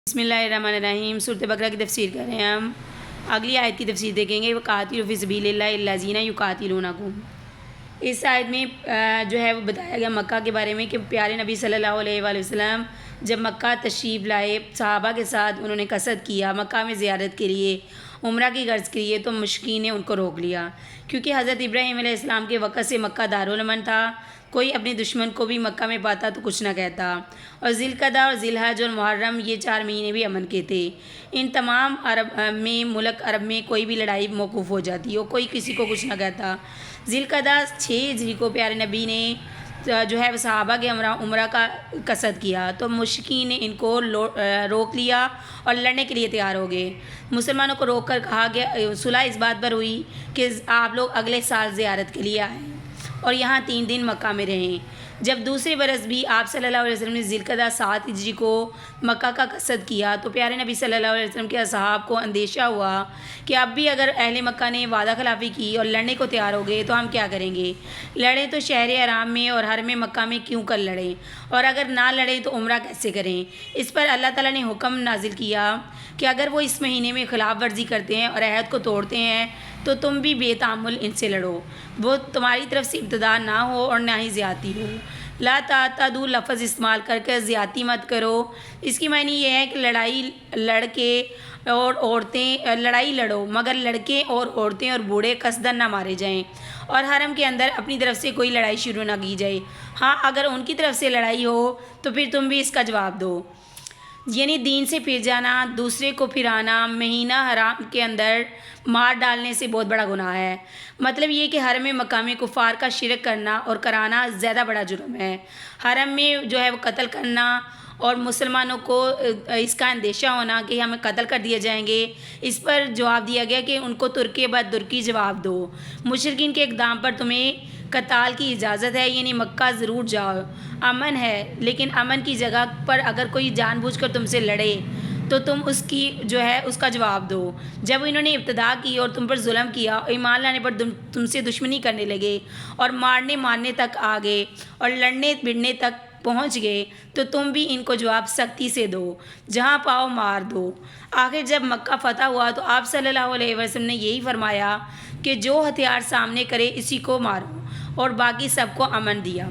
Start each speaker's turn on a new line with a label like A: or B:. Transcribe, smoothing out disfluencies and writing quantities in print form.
A: बिस्मिल्लाहिर्रहमानिर्रहीम। सूरत बकरा की तफसीर कर रहे हैं हम। अगली आयत की तफसीर देखेंगे। वक़ातिलू फ़ी सबीलिल्लाहि अल्लज़ीना युक़ातिलूनकुम। इस आयत में जो है वो बताया गया मक्का के बारे में कि प्यारे नबी सल्लल्लाहु अलैहि वसल्लम जब मक्का तशरीफ़ लाए, सहाबा के साथ उन्होंने कसद किया मक्का में ज़ियारत के लिए, उम्रा की गर्ज़ के लिए, तो मुश्किन ने उनको रोक लिया क्योंकि हज़रत इब्राहीम अलैहिस्सलाम के वक़्त से मक्का दारुल अमन था। कोई अपने दुश्मन को भी मक्का में पाता तो कुछ ना कहता। और ज़िलक़दा और ज़िलहज और मुहर्रम ये 4 महीने भी अमन के थे। इन तमाम मुल्क अरब में कोई भी लड़ाई मौकूफ़ हो जाती और कोई किसी को कुछ ना कहता। ज़िलक़दा 6 हिजरी को प्यारे नबी ने जो है सहाबा के उम्रा का कसद किया तो मुश्किन ने इनको रोक लिया और लड़ने के लिए तैयार हो गए। मुसलमानों को रोक कर कहा गया, सुलह इस बात पर हुई कि आप लोग अगले साल ज़ियारत के लिए आएँ और यहाँ 3 दिन मक्का में रहें। जब दूसरे बरस भी आप सल्लल्लाहु अलैहि वसल्लम ने ज़िलक़दा 7 हिजरी को मक्का का कसद किया तो प्यारे नबी सल्लल्लाहु अलैहि वसल्लम के असहाब को अंदेशा हुआ कि अब भी अगर अहले मक्का ने वादा खिलाफ़ी की और लड़ने को तैयार हो गए तो हम क्या करेंगे। लड़ें तो शहर हराम में और हरम मक्का में क्यों कर लड़ें, और अगर ना लड़ें तो उम्रा कैसे करें। इस पर अल्लाह ताला ने हुक्म नाजिल किया कि अगर वो इस महीने में खिलाफ वर्जी करते हैं और अहद को तोड़ते हैं तो तुम भी बेतामुल इनसे लड़ो, वो तुम्हारी तरफ से इब्तिदा ना हो और ना ही ज़्यादती हो। ला तातदू लफ्ज़ इस्तेमाल करके ज़्यादती मत करो। इसकी मायने ये है कि लड़ाई लड़ो मगर लड़के और औरतें और बूढ़े कसदन ना मारे जाएं और हरम के अंदर अपनी तरफ से कोई लड़ाई शुरू ना की जाए। हाँ, अगर उनकी तरफ से लड़ाई हो तो फिर तुम भी इसका जवाब दो। यानी दीन से फिर जाना, दूसरे को फिराना महीना हराम के अंदर मार डालने से बहुत बड़ा गुनाह है। मतलब ये कि हरम मक्का में कुफ़ार का शिरक करना और कराना ज़्यादा बड़ा जुर्म है। हरम में जो है वो कत्ल करना और मुसलमानों को इसका अंदेशा होना कि हमें कत्ल कर दिए जाएंगे, इस पर जवाब दिया गया कि उनको तुर्की बाद तुर्की जवाब दो। मुशरिकीन के इक़दाम पर तुम्हें कताल की इजाज़त है, यानी मक्का ज़रूर जाओ, अमन है, लेकिन अमन की जगह पर अगर कोई जानबूझकर तुमसे लड़े तो तुम उसकी जो है उसका जवाब दो। जब इन्होंने इब्तिदा की और तुम पर जुल्म किया और ईमान लाने पर तुमसे दुश्मनी करने लगे और मारने तक आ गए और लड़ने भिड़ने तक पहुंच गए तो तुम भी इनको जवाब सख्ती से दो, जहां पाओ मार दो। आखिर जब मक्का फ़तह हुआ तो आप सल्लल्लाहु अलैहि वसल्लम ने यही फरमाया कि जो हथियार सामने करे इसी को मारो और बाकी सबको अमन दिया।